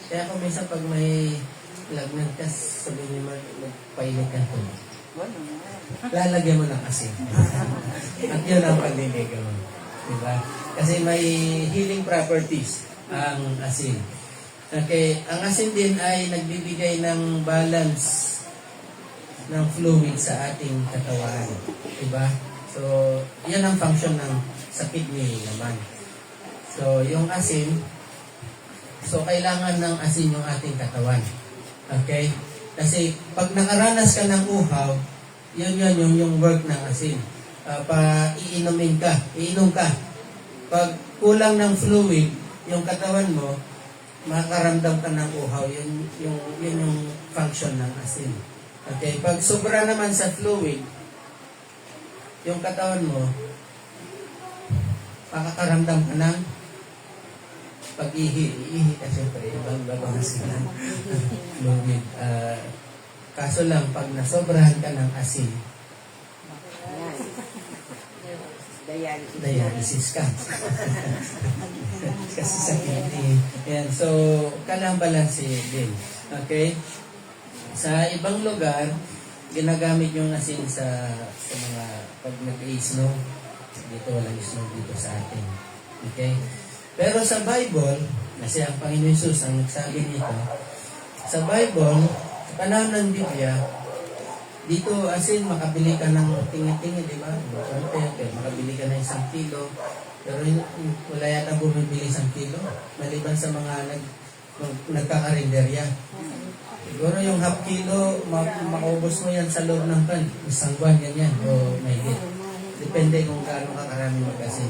Kaya kung minsan pag may lagnat ka, sabihin mo, magpainit ka to. Lalagyan mo ng asin. At yun ang pagliligaw. Diba? Kasi may healing properties ang asin. Okay, ang asin din ay nagbibigay ng balance ng fluid sa ating katawan. Diba? So, yan ang function ng sa kidney naman. So, yung asin, so kailangan ng asin yung ating katawan. Okay? Kasi pag nakaranas ka ng uhaw, yung work ng asin. Iinom ka. Pag kulang ng fluid, yung katawan mo, makaramdam ka ng uhaw. Yun yung function ng asin. Okay? Pag sobra naman sa fluid, yung katawan mo, makakaramdam ka ng pag-ihi ka siyempre, ibang babangsin ng fluid. Kaso lang, pag nasobrahan ka ng asin, dialysis ka. Kasi sa kidney. Yan. So, kailangan balanse din. Okay? Sa ibang lugar, ginagamit yung asin sa mga pag nag-i-snow. Dito walang snow dito sa atin. Okay? Pero sa Bible, kasi ang Panginoon Jesus ang nagsabi nito, sa Bible, sa panahon ng Biblia, dito asin, makabili ka ng tingi-tingi, di ba? Makabili ka ng 1 kilo. Pero wala yata bumibili 1 kilo. Maliban sa mga nagkakarinderya. Siguro yung half kilo, makaubos mo yan sa loob ng pan. Isang buwan, ganyan. O may hit. Depende kung gaano ka karami mag-asin.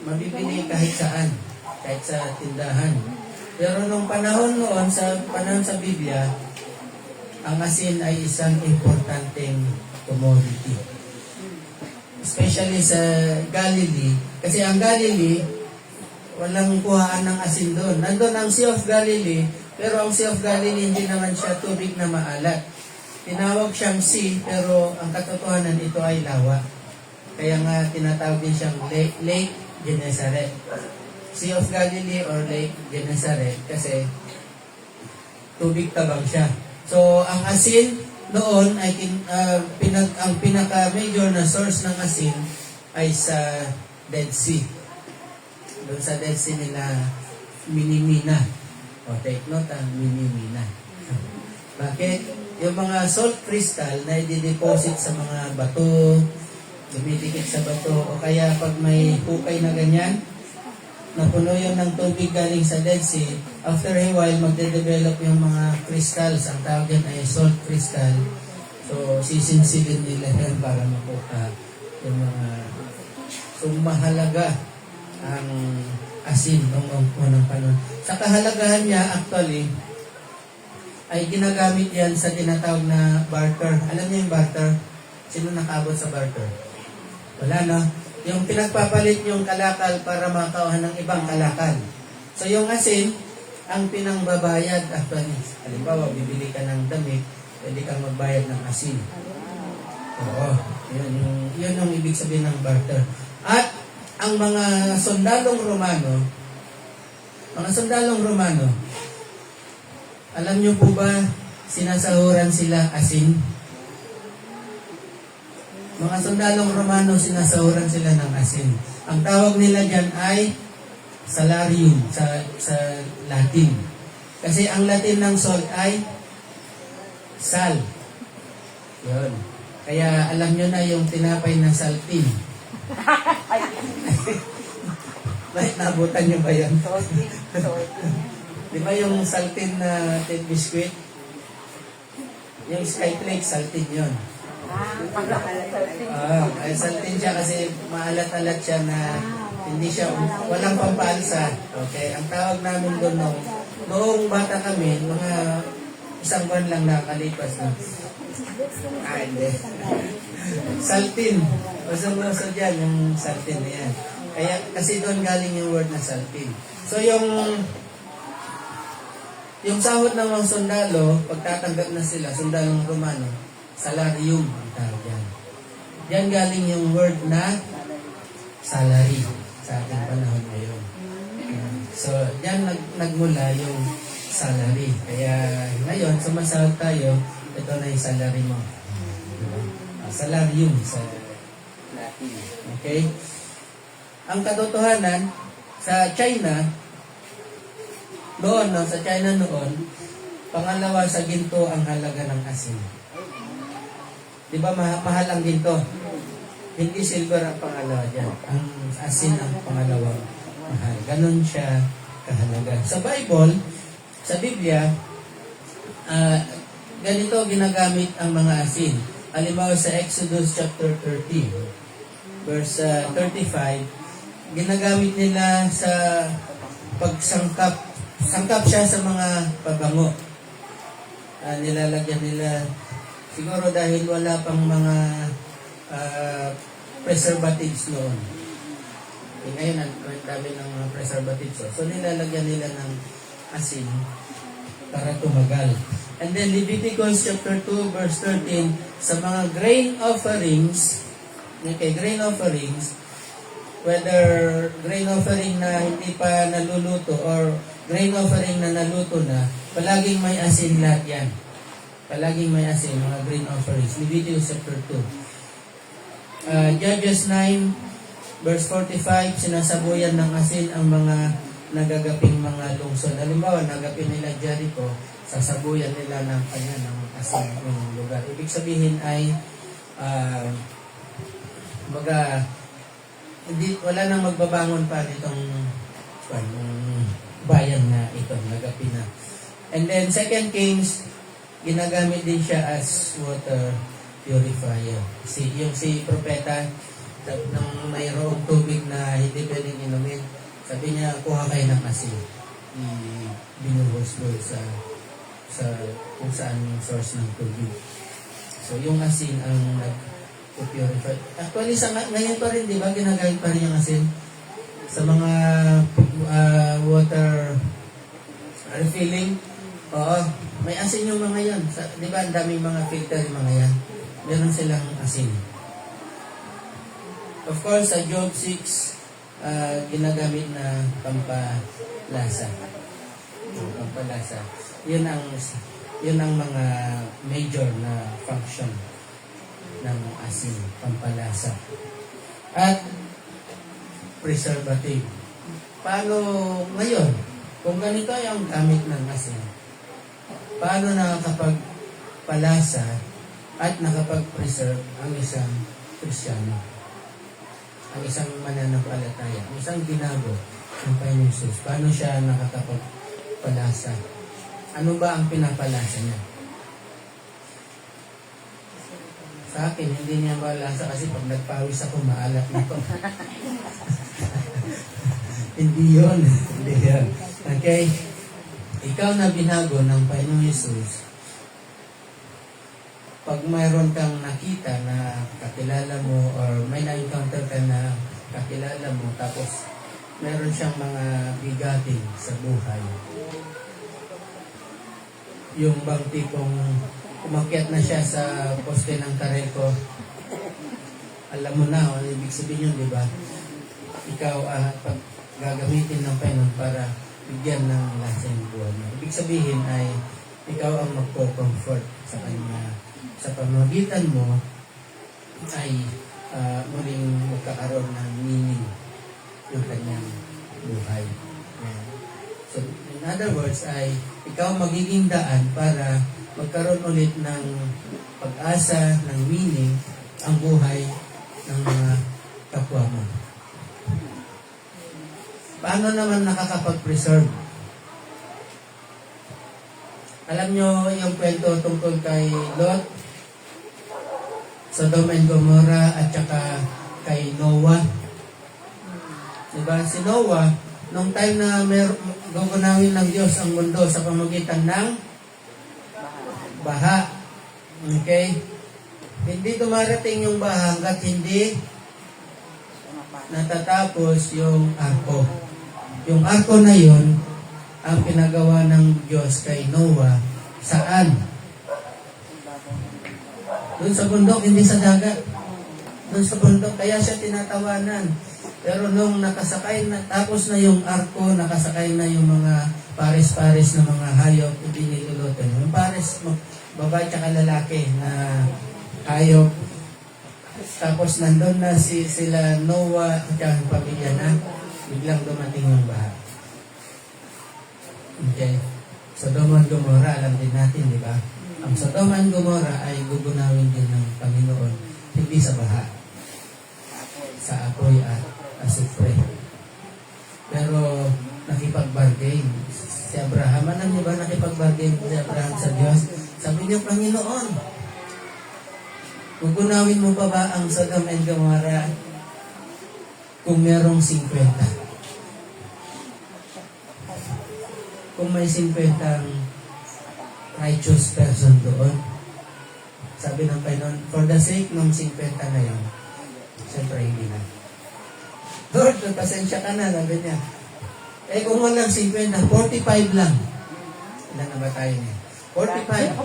Mabibili kahit saan. Kahit sa tindahan. Pero nung panahon noon, sa panahon sa Biblia, ang asin ay isang importanteng commodity. Especially sa Galilee. Kasi ang Galilee, walang kuhaan ng asin doon. Nandun ang Sea of Galilee, pero ang Sea of Galilee hindi naman siya tubig na maalat. Tinawag siyang sea, pero ang katotohanan ito ay lawa. Kaya nga tinatawag din siyang Lake Gennesaret. Sea of Galilee or Lake Gennesaret kasi tubig tabang siya. So, ang asin noon ay ang pinaka-major na source ng asin ay sa Dead Sea. Doon sa Dead Sea nila Minimina. O, take note ang Minimina. Bakit? Yung mga salt crystal na i-deposit sa mga bato, dumidikit sa bato, o kaya pag may hukay na ganyan, napuno yun ng tubig galing sa Dead Sea, after a while, magde-develop yung mga crystals. Ang tawag yan ay salt crystal. So, sisinsilin nila yan para makuha yung mga... So, mahalaga ang asin noong unang panahon. Sa kahalagahan niya, actually, ay ginagamit yan sa tinatawag na barter. Alam niyo yung barter? Sino nakaabot sa barter? Wala, no? Yung pinagpapalit yung kalakal para makakuha ng ibang kalakal. So, yung asin, ang pinangbabayad, actually, halimbawa, bibili ka ng damit, pwede kang magbayad ng asin. Oo, yun yung ibig sabihin ng barter. At, ang mga sundalong Romano, alam nyo po ba, sinasahuran sila asin? Mga sundalong Romano, sinasahuran sila ng asin. Ang tawag nila dyan ay salarium sa Latin. Kasi ang Latin ng salt ay sal. Yun. Kaya alam nyo na yung tinapay na saltin. Bakit nabutan nyo ba yun? Di ba yung saltin na tin biscuit? Yung Skyflakes, saltin yun. Ay saltin siya kasi maalat-alat siya na hindi siya, walang pampalsa. Okay, ang tawag namin doon noong bata kami, mga isang buwan lang nakalipas na. Hindi. Saltin. Usong-uso dyan yung saltin na yan. Kaya, kasi doon galing yung word na saltin. So yung sahod ng mga sundalo, pagtatanggap na sila, sundalong Romano, salarium ang tawag yan. Diyan galing yung word na salary sa ating panahon ngayon. So, diyan nagmula yung salary. Kaya ngayon, sumasahod tayo, ito na yung salary mo. Diba? Salarium sa Latin. Okay? Ang katotohanan, sa China, noon, pangalawa sa ginto ang halaga ng asin. Di ba mahal ang ginto? Hindi silver ang pangalawa dyan. Ang asin ang pangalawang mahal. Ganon siya kahalaga. Sa Bible, sa Biblia, ganito ginagamit ang mga asin. Halimbawa sa Exodus chapter 30, verse 35, ginagamit nila sa pagsangkap. Sangkap siya sa mga pabango. Nilalagyan nila, siguro dahil wala pang mga preservatives noon. Ngayon, ang dami ng mga preservatives. So, nilalagyan nila ng asin para tumagal. And then, Leviticus chapter 2, verse 13, sa mga grain offerings, grain offerings, whether grain offering na hindi pa naluluto or grain offering na naluto na, palaging may asin lahat yan. Palaging may asin, mga grain offerings. Leviticus chapter 2. Judges 9, verse 45, sinasabuyan ng asin ang mga nagagaping mga lungsod. Halimbawa, nagapin nila Jericho, sasabuyan nila ng asin yung lugar. Ibig sabihin ay, wala nang magbabangon pa nitong bayan na ito, nagapin na. And then, 2 Kings, ginagamit din siya as water purifier. Yung propeta, nang mayroong tubig na hindi pwedeng inumin, sabi niya, kuha kayo ng asin. Binuhos doon sa kung saan yung source ng tubig. So, yung asin ang nag-purify. Actually, ngayon pa rin, di ba, ginagamit pa rin yung asin sa mga water refilling. Oo, may asin yung mga yan. Di ba, ang daming mga filter yung mga yan. Meron silang asin. Of course, sa Job 6, ginagamit na pampalasa. Pampalasa. Yun ang mga major na function ng asin, pampalasa. At preservative. Paano ngayon? Kung ganito yung gamit ng asin, paano nakakapagpalasa at nakapag-preserve ang isang Kristiyano? Ang isang mananampalataya, ang isang binago ng Panginoon Jesus. Paano siya nakakapagpalasa? Ano ba ang pinapalasa niya? Sa akin, hindi niya malasa kasi pag nagpawis ako, maalat nito. Hindi yun. Hindi yun. Okay? Ikaw na binago ng Panginoon Jesus, pag mayroon kang nakita na kakilala mo or may na-encounter ka na kakilala mo tapos meron siyang mga bigatin sa buhay, yung bang tipong umakyat na siya sa poste ng kareko, alam mo na, ano ibig sabihin yun, di ba? Ikaw pag gagamitin ng Panginoon para bigyan ng lasa yung buwan mo. Ibig sabihin ay ikaw ang magpo-comfort sa kanya. Sa pamamagitan mo ay muling magkakaroon ng meaning yung kanyang buhay. So, in other words, ay ikaw magiging daan para magkaroon ulit ng pag-asa, ng meaning, ang buhay ng mga kapwa mo. Paano naman nakakapag-preserve? Alam nyo yung kwento tungkol kay Lot, Sodom and Gomorrah, at saka kay Noah. Diba? Si Noah, nung time na gugunawin ng Diyos ang mundo sa pamamagitan ng baha. Okay? Hindi dumarating yung baha hanggat hindi natatapos yung arko. Yung arko na yun, ang pinagawa ng Diyos kay Noah, saan? Doon sa bundok, hindi sa dagat. Doon sa bundok, kaya siya tinatawanan. Pero nung nakasakay na, tapos na yung arko, nakasakay na yung mga pares-pares na mga hayop, ibinilulutin. Yung pares, babae tsaka lalaki na hayop. Tapos nandun na sila Noah at yung pamilya na, biglang dumating yung baha. Okay. Sodoma at Gomora, alam din natin, di ba? Ang Sodoma at Gomora ay gugunawin din ng Panginoon, hindi sa baha, sa apoy at asupre. Pero nakipag-bargain. Si Abraham, alam niyo ba nakipag-bargain si Abraham sa Diyos? Sabi niya, Panginoon, gugunawin mo pa ba ang Sodom and Gomorrah kung merong 50? Kung may 50 righteous person doon, sabi ng Panginoon, for the sake ng 50 na yun, siyempre hindi na. Lord, pasensya ka na, sabi niya. Eh kung walang 50, 45 lang. Ilan na ba tayo niya? 45.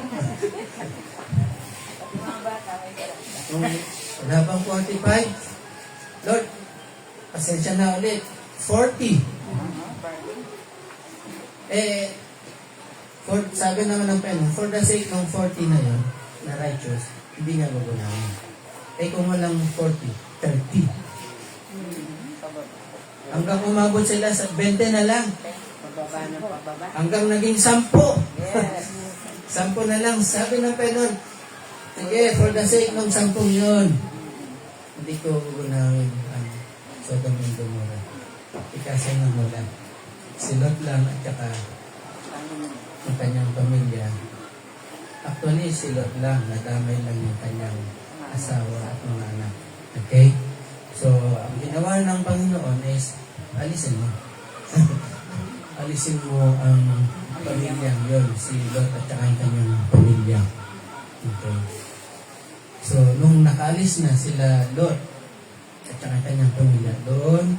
Kung wala bang 45, Lord, pasensya na ulit. 40. Sabi naman ng Panginoon, for the sake ng 40 na yun, na righteous, hindi nga gugunawin. Kung walang 40, 30. Hanggang umabot sila sa 20 na lang. Hanggang naging 10. 10 na lang. Sabi ng Panginoon, sige, for the sake ng 10 yun, hindi ko gugunawin ang Sodom and Gomorrah. Ikasay ng wala. Si Lot lang at saka ang kanyang pamilya. Actually, si Lot lang, nadamay lang yung kanyang asawa at mga anak. Okay? So, ang ginawa ng Panginoon is, alisin mo. Alisin mo ang pamilyang yun, si Lot at saka ang kanyang pamilya. Okay? So, nung nakaalis na sila Lot at saka ang kanyang pamilya, doon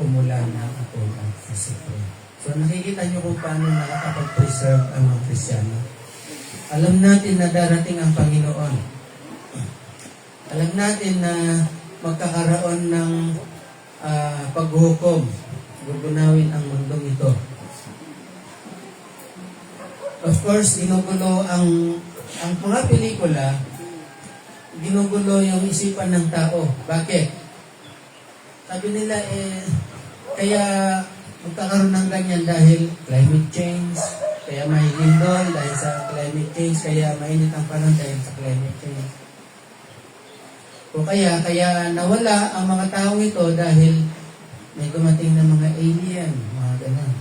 umulan na ako ang asupre. So, nakikita nyo kung paano nakakapag-preserve ang mga Kristyano. Alam natin na darating ang Panginoon. Alam natin na magkakaroon ng paghukom. Gugunawin ang mundong ito. Of course, ginugulo ang mga pelikula, ginugulo yung isipan ng tao. Bakit? Sabi nila, kaya magkakaroon ng ganyan dahil climate change, kaya may lindol dahil sa climate change, kaya mainit ang panahon dahil sa climate change. O kaya nawala ang mga tao ito dahil may dumating na mga alien, mga ganun.